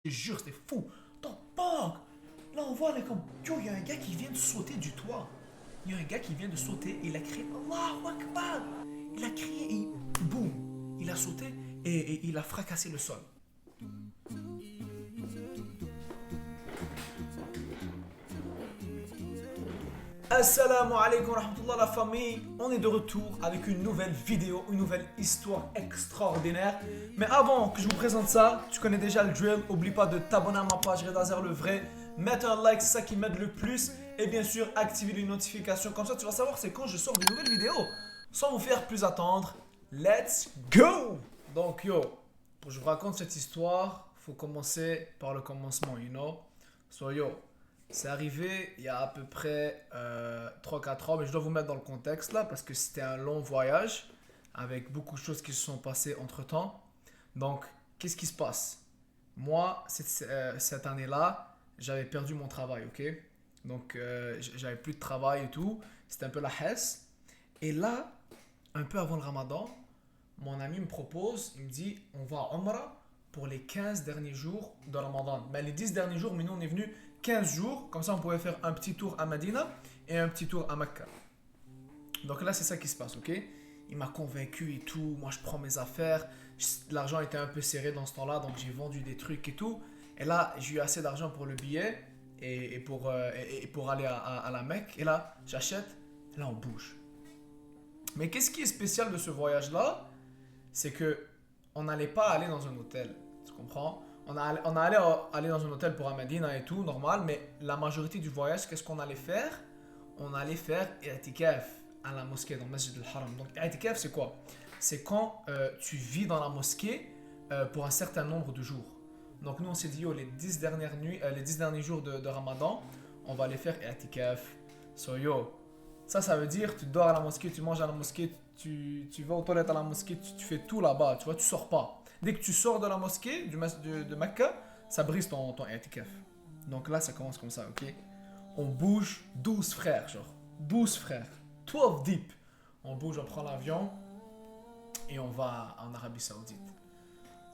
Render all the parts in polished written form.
Je te jure, c'était fou. Dans Pog, là on voit, là, comme, yo, il y a un gars qui vient de sauter du toit. Il y a un gars qui vient de sauter et il a crié Allahu Akbar. Il a crié et boum, il a sauté et il a fracassé le sol. Assalamu alaikum wa rahmatullah la famille, on est de retour avec une nouvelle vidéo, une nouvelle histoire extraordinaire. Mais avant que je vous présente ça, tu connais déjà le drill, oublie pas de t'abonner à ma page Redazer le vrai, mettre un like, c'est ça qui m'aide le plus, et bien sûr activer les notifications, comme ça tu vas savoir c'est quand je sors de nouvelles vidéos. Sans vous faire plus attendre, let's go. Donc yo, pour que je vous raconte cette histoire, faut commencer par le commencement, you know. So yo, c'est arrivé il y a à peu près 3-4 ans, mais je dois vous mettre dans le contexte là parce que c'était un long voyage avec beaucoup de choses qui se sont passées entre temps. Donc, qu'est-ce qui se passe? Moi, cette année-là, j'avais perdu mon travail, ok? Donc, j'avais plus de travail et tout. C'était un peu la hesse. Et là, un peu avant le ramadan, mon ami me propose, il me dit, on va à Umrah pour les 15 derniers jours de Ramadan. Mais les 10 derniers jours, mais nous on est venu 15 jours, comme ça on pouvait faire un petit tour à Medina et un petit tour à Mecca. Donc là c'est ça qui se passe, ok? Il m'a convaincu et tout, moi je prends mes affaires, l'argent était un peu serré dans ce temps-là, donc j'ai vendu des trucs et tout. Et là j'ai eu assez d'argent pour le billet et pour aller à la Mecque. Et là j'achète, et là on bouge. Mais qu'est-ce qui est spécial de ce voyage-là? C'est que on n'allait pas aller dans un hôtel, tu comprends? On allait aller dans un hôtel pour Medina et tout, normal, mais la majorité du voyage, qu'est-ce qu'on allait faire? On allait faire i'tikaf à la mosquée, dans le Masjid al-Haram. Donc i'tikaf c'est quoi? C'est quand tu vis dans la mosquée pour un certain nombre de jours. Donc nous on s'est dit, yo, les 10 dernières nuits, les 10 derniers jours de Ramadan, on va aller faire i'tikaf. So yo, ça veut dire tu dors à la mosquée, tu manges à la mosquée, tu vas aux toilettes à la mosquée, tu fais tout là-bas, tu vois, tu sors pas. Dès que tu sors de la mosquée, de Mecca, ça brise ton i'tikaf. Donc là, ça commence comme ça, ok? On bouge 12 frères, genre. 12 frères. 12 deep. On bouge, on prend l'avion et on va en Arabie Saoudite.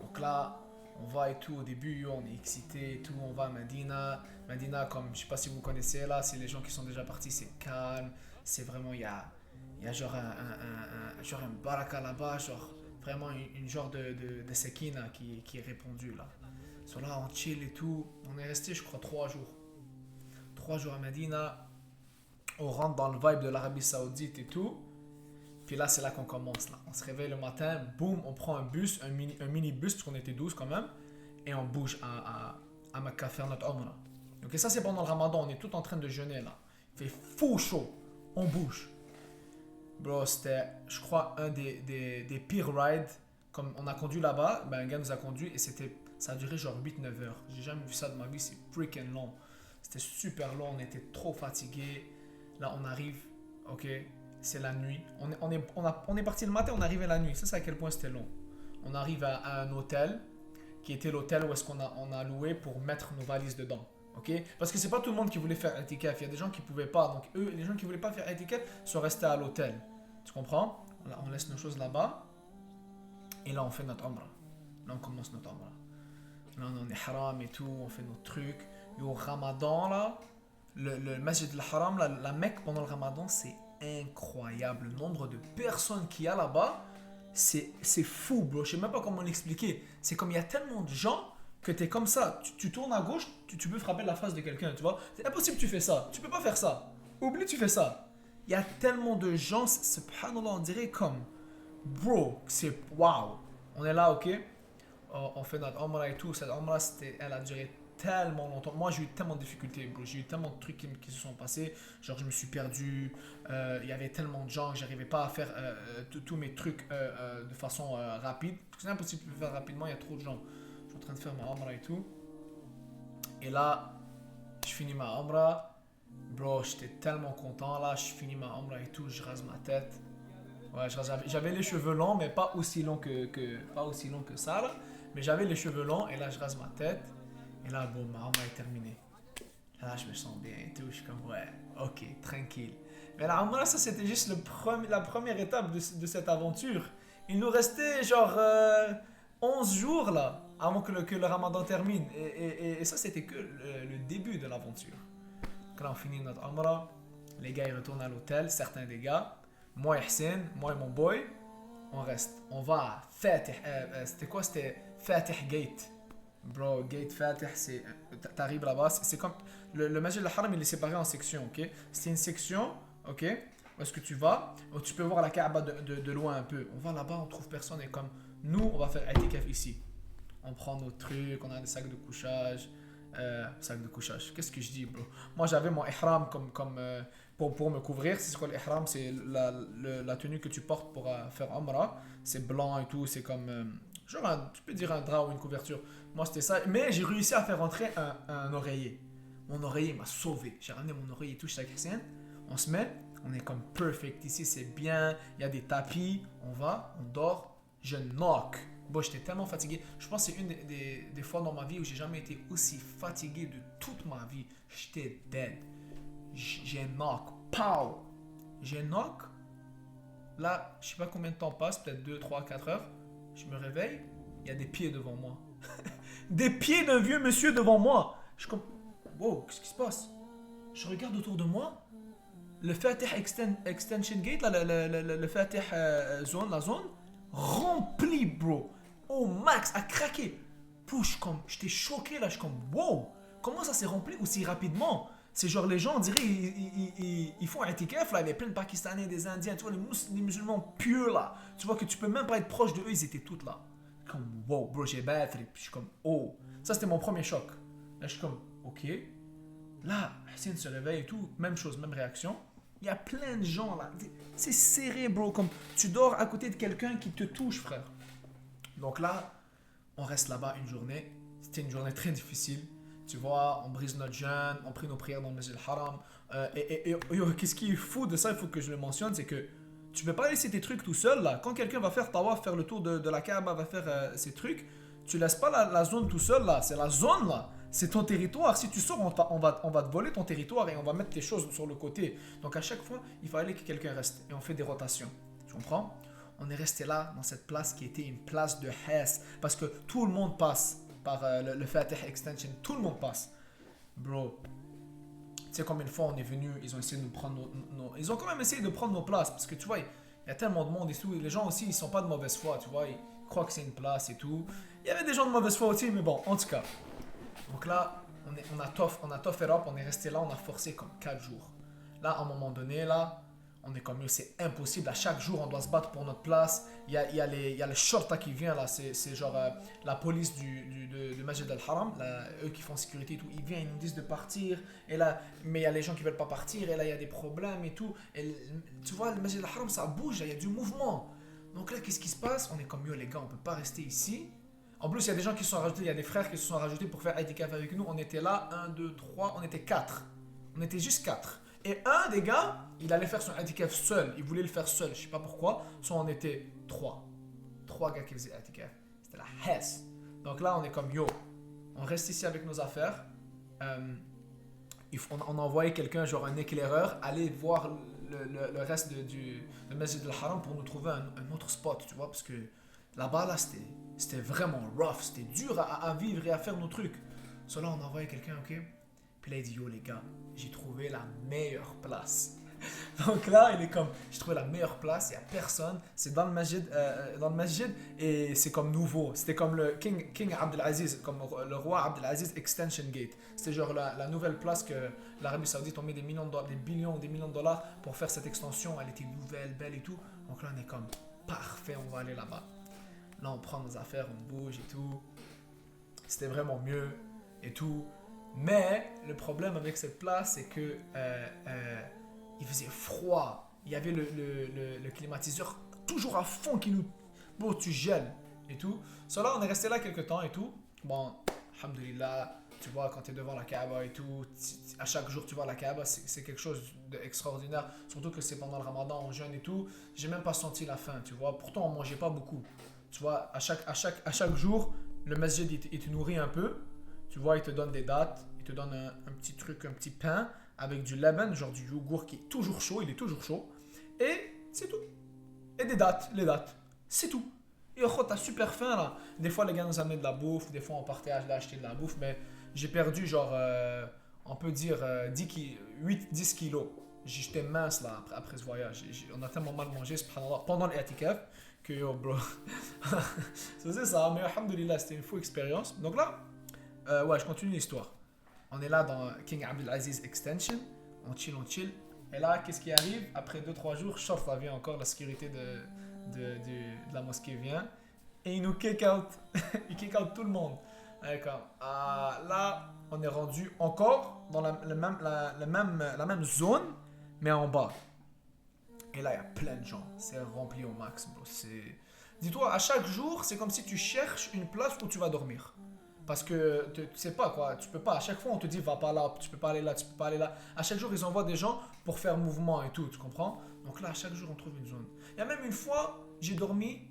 Donc là, on va et tout. Au début, on est excité et tout. On va à Medina. Medina, comme je sais pas si vous connaissez là, c'est les gens qui sont déjà partis, c'est calme. C'est vraiment, il y a genre genre un baraka là-bas, genre vraiment une genre de sekina qui est répandue là. So là, on chill et tout. On est resté, je crois, 3 jours. 3 jours à Medina. On rentre dans le vibe de l'Arabie Saoudite et tout. Puis là, c'est là qu'on commence. Là. On se réveille le matin, boum, on prend un bus, un mini bus, parce qu'on était 12 quand même. Et on bouge à Mecca faire notre Umrah. Donc ça, c'est pendant le ramadan. On est tout en train de jeûner là. Il fait fou chaud. On bouge. Bro, c'était, je crois, un des pires rides. Comme on a conduit là-bas, ben, un gars nous a conduit et ça a duré genre 8-9 heures. J'ai jamais vu ça de ma vie, c'est freaking long. C'était super long, on était trop fatigués. Là, on arrive, ok, c'est la nuit. On est parti le matin, on arrivait la nuit. Ça, c'est à quel point c'était long. On arrive à un hôtel qui était l'hôtel où est-ce qu'on a loué pour mettre nos valises dedans. Okay? Parce que c'est pas tout le monde qui voulait faire i'tikaf. Il y a des gens qui pouvaient pas. Donc eux, les gens qui voulaient pas faire i'tikaf sont restés à l'hôtel. Tu comprends? Là, on laisse nos choses là-bas. Et là, on fait notre umrah. Là, on commence notre umrah. Là, on est haram et tout. On fait nos trucs. Et au ramadan, là, le masjid al-haram, la Mecque pendant le ramadan, c'est incroyable. Le nombre de personnes qu'il y a là-bas, c'est fou, bro. Je sais même pas comment l'expliquer. C'est comme il y a tellement de gens que t'es comme ça, tu tournes à gauche, tu peux frapper la face de quelqu'un, tu vois. C'est impossible que tu fais ça, tu peux pas faire ça. Oublie, tu fais ça. Il y a tellement de gens, subhanallah, on dirait comme, bro, c'est waouh. On est là, ok, on fait notre Umrah et tout. Cette Umrah, elle a duré tellement longtemps. Moi, j'ai eu tellement de difficultés, bro. J'ai eu tellement de trucs qui se sont passés. Genre, je me suis perdu. Il y avait tellement de gens que j'arrivais pas à faire tous mes trucs de façon rapide. C'est impossible de le faire rapidement, il y a trop de gens. Je suis en train de faire ma Umrah et tout. Et là, je finis ma Umrah. Bro, j'étais tellement content. Là, je finis ma Umrah et tout. Je rase ma tête. Ouais, j'avais les cheveux longs, mais pas aussi longs pas aussi longs que ça. Là. Mais j'avais les cheveux longs. Et là, je rase ma tête. Et là, bon, ma Umrah est terminée. Là, je me sens bien et tout. Je suis comme, ouais, ok, tranquille. Mais la Umrah, ça, c'était juste la première étape de cette aventure. Il nous restait genre 11 jours là. avant que le ramadan termine. Et ça, c'était que le début de l'aventure. Quand on finit notre Umrah, les gars ils retournent à l'hôtel, certains des gars. Moi et Hussein, moi et mon boy, on reste. On va à Fatih. C'était quoi? C'était Fatih Gate. Bro, Gate Fatih, c'est. T'arrives là-bas, c'est comme. Le Masjid al-Haram, il est séparé en sections, ok? C'est une section, ok? Où est-ce que tu vas? Où tu peux voir la Kaaba de loin un peu. On va là-bas, on trouve personne et comme. Nous, on va faire itikaf ici. On prend nos trucs, on a des sacs de couchage. Sac de couchage, qu'est-ce que je dis, bro? Moi, j'avais mon ihram pour me couvrir. C'est quoi l'ihram? C'est la tenue que tu portes pour faire Umrah. C'est blanc et tout, c'est comme. Genre, tu peux dire un drap ou une couverture. Moi, c'était ça. Mais j'ai réussi à faire rentrer un oreiller. Mon oreiller m'a sauvé. J'ai ramené mon oreiller et tout chez la chrétienne. On se met, on est comme perfect. Ici, c'est bien. Il y a des tapis. On va, on dort. Je knock. Bon, j'étais tellement fatigué. Je pense que c'est une des fois dans ma vie où j'ai jamais été aussi fatigué de toute ma vie. J'étais dead. J'ai un knock. Pow! J'ai un knock. Là, je sais pas combien de temps passe, peut-être 2, 3, 4 heures. Je me réveille, il y a des pieds devant moi. Des pieds d'un vieux monsieur devant moi. Je suis comme, wow, qu'est-ce qui se passe? Je regarde autour de moi. Le Fatih Extension Gate, là, le Fatih zone, la zone, rempli, bro. Au max, à craquer. Push, comme, j'étais choqué là, je suis comme, wow, comment ça s'est rempli aussi rapidement? C'est genre les gens, on dirait, ils font un itikaf là, il y avait plein de Pakistanais, des Indiens, tu vois, les musulmans pieux là. Tu vois que tu peux même pas être proche de eux, ils étaient tous là. Comme, wow, bro, j'ai battu. Puis je suis comme, oh. Ça, c'était mon premier choc. Là, je suis comme, ok. Là, Hussein se réveille et tout, même chose, même réaction. Il y a plein de gens là. C'est serré, bro, comme tu dors à côté de quelqu'un qui te touche, frère. Donc là, on reste là-bas une journée. C'était une journée très difficile. Tu vois, on brise notre jeûne, on prie nos prières dans le Masjid al-Haram. Qu'est-ce qui est fou de ça, il faut que je le mentionne, c'est que tu ne peux pas laisser tes trucs tout seul là. Quand quelqu'un va faire tawaf, faire le tour de la Kaaba, va faire ses trucs, tu laisses pas la zone tout seul là. C'est la zone là. C'est ton territoire. Si tu sors, on va te voler ton territoire et on va mettre tes choses sur le côté. Donc à chaque fois, il fallait que quelqu'un reste. Et on fait des rotations. Tu comprends? On est resté là, dans cette place qui était une place de Hess. Parce que tout le monde passe par le Fatih Extension. Tout le monde passe. Bro, tu sais combien de fois on est venu, ils ont essayé de nous prendre ils ont quand même essayé de prendre nos places. Parce que tu vois, il y a tellement de monde et tout. Et les gens aussi, ils sont pas de mauvaise foi, tu vois. Ils croient que c'est une place et tout. Il y avait des gens de mauvaise foi aussi, mais bon, en tout cas. Donc là, on a tough it up, on est resté là, on a forcé comme 4 jours. Là, à un moment donné, là, on est comme mieux, c'est impossible. À chaque jour, on doit se battre pour notre place. Il y a le shorta qui vient là, c'est genre la police du Masjid al-Haram, là, eux qui font sécurité et tout. Ils viennent, ils nous disent de partir. Et là, mais il y a les gens qui veulent pas partir. Et là, il y a des problèmes et tout. Et tu vois, le Masjid al-Haram, ça bouge, il y a du mouvement. Donc là, qu'est-ce qui se passe? On est comme mieux, les gars, on peut pas rester ici. En plus, il y a des gens qui se sont rajoutés, il y a des frères qui se sont rajoutés pour faire itikaf avec nous. On était là, 1, 2, 3, on était 4. On était juste 4. Et un des gars, il allait faire son itikaf seul. Il voulait le faire seul, je sais pas pourquoi. Soit on était 3. 3 gars qui faisaient itikaf. C'était la Hesse. Donc là, on est comme yo. On reste ici avec nos affaires. On a envoyé quelqu'un, genre un éclaireur, aller voir le reste du Masjid al-Haram pour nous trouver un autre spot, tu vois. Parce que là-bas, là, c'était vraiment rough. C'était dur à vivre et à faire nos trucs. So là, on a envoyé quelqu'un, ok. Puis là, il dit, yo les gars, j'ai trouvé la meilleure place. Donc là, il est comme, j'ai trouvé la meilleure place, il n'y a personne. C'est dans le masjid et c'est comme nouveau. C'était comme le King Abdelaziz, comme le roi Abdelaziz Extension Gate. C'était genre la nouvelle place que l'Arabie Saoudite a mis des billions, des millions de dollars pour faire cette extension. Elle était nouvelle, belle et tout. Donc là, on est comme, parfait, on va aller là-bas. Là, on prend nos affaires, on bouge et tout. C'était vraiment mieux et tout. Mais le problème avec cette place, c'est que il faisait froid. Il y avait le climatiseur toujours à fond qui nous... Bon, tu gèles et tout. Là, on est resté là quelques temps et tout. Bon, alhamdoulilah, tu vois, quand tu es devant la Kaaba et tout, à chaque jour tu vois la Kaaba, c'est quelque chose d'extraordinaire. Surtout que c'est pendant le Ramadan, on jeûne et tout. J'ai même pas senti la faim, tu vois. Pourtant, on mangeait pas beaucoup. Tu vois, à chaque jour, le masjid, il te nourrit un peu. Tu vois, il te donne des dates, il te donne un petit truc, un petit pain avec du laban, genre du yogourt qui est toujours chaud, il est toujours chaud. Et c'est tout. Et les dates, c'est tout. Yo, t'as super faim là. Des fois, les gars nous amenaient de la bouffe, des fois, on partait acheter de la bouffe, mais j'ai perdu genre, on peut dire, 8-10 kilos. J'étais mince là après ce voyage. On a tellement mal mangé subhanallah, pendant l'i'tikaf que yo, bro. C'est ça, mais alhamdoulilah, c'était une faux expérience. Donc là, ouais, je continue l'histoire. On est là dans King Abdelaziz Extension, on chill. Et là, qu'est-ce qui arrive? Après 2-3 jours, Shorta vient encore, la sécurité de la mosquée vient et il nous kick out. Il kick out tout le monde. D'accord. Là, on est rendu encore dans la même zone, mais en bas. Et là, il y a plein de gens. C'est rempli au max, bro. Dis-toi, à chaque jour, c'est comme si tu cherches une place où tu vas dormir. Parce que tu sais pas quoi, tu peux pas. À chaque fois, on te dit va pas là, tu peux pas aller là, tu peux pas aller là. À chaque jour, ils envoient des gens pour faire mouvement et tout, tu comprends? Donc là, à chaque jour, on trouve une zone. Il y a même une fois, j'ai dormi,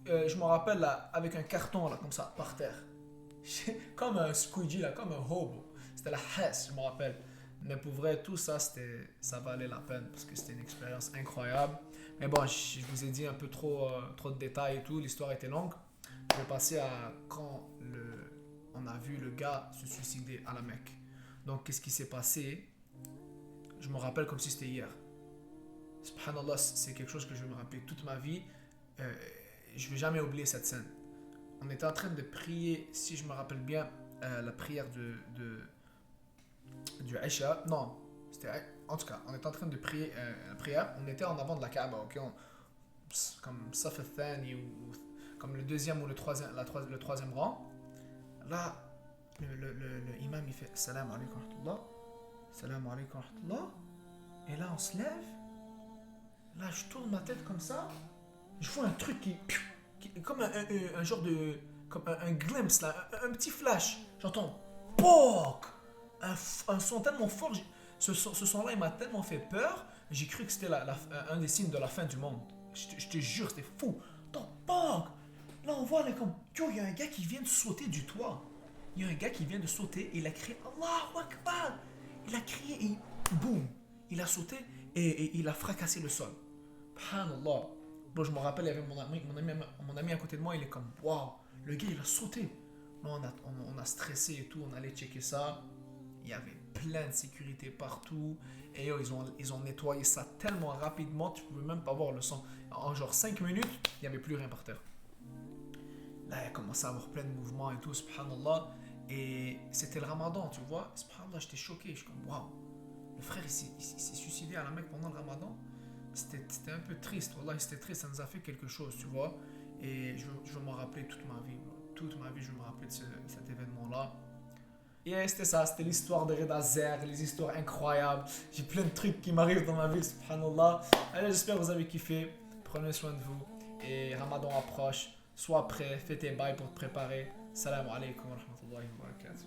je me rappelle là, avec un carton là, comme ça, par terre. Comme un squeegee là, comme un hobo. C'était la Hesse, je me rappelle. Mais pour vrai, tout ça, ça valait la peine parce que c'était une expérience incroyable. Mais bon, je vous ai dit un peu trop de détails et tout, l'histoire était longue. Je vais passer à quand on a vu le gars se suicider à la Mecque. Donc, qu'est-ce qui s'est passé? Je me rappelle comme si c'était hier. Subhanallah, c'est quelque chose que je vais me rappeler toute ma vie. Je ne vais jamais oublier cette scène. On était en train de prier, si je me rappelle bien, la prière du Aisha. Non, c'était... En tout cas, on était en train de prier la prière. On était en avant de la Kaaba, ok? Comme Saf al-Thani ou comme le deuxième ou le troisième rang. Là, le imam il fait Salam alaikum wa rahmatullah. Salam alaikum wa rahmatullah. Et là, on se lève. Là, je tourne ma tête comme ça. Je vois un truc qui comme un genre de. Comme un glimpse, là, un petit flash. J'entends POC! Un son tellement fort. Ce son-là, il m'a tellement fait peur. J'ai cru que c'était un des signes de la fin du monde. Je te jure, c'était fou. Attends, POC! Là, on voit, là, comme, il y a un gars qui vient de sauter du toit. Il y a un gars qui vient de sauter et il a crié Allahu Akbar. Il a crié et boum, il a sauté et il a fracassé le sol. Subhanallah. Bon, je me rappelle, il y avait mon ami à côté de moi, il est comme waouh, le gars il a sauté. Là, on a stressé et tout, on allait checker ça. Il y avait plein de sécurité partout. Et ils ont nettoyé ça tellement rapidement, tu ne pouvais même pas voir le sang. En genre 5 minutes, il n'y avait plus rien par terre. Là, il a commencé à avoir plein de mouvements et tout, subhanallah. Et c'était le ramadan, tu vois. Subhanallah, j'étais choqué. Je suis comme, waouh. Le frère, il s'est suicidé à la Mecque pendant le ramadan. C'était un peu triste. Wallah, c'était triste. Ça nous a fait quelque chose, tu vois. Et je vais m'en rappeler toute ma vie. Toute ma vie, je vais me rappeler de cet événement-là. Et c'était ça. C'était l'histoire de Reda Zer, les histoires incroyables. J'ai plein de trucs qui m'arrivent dans ma vie, subhanallah. Allez, j'espère que vous avez kiffé. Prenez soin de vous. Et ramadan approche. Sois prêt, fais tes bails pour te préparer. Salam alaikum wa rahmatullahi wa barakatuh.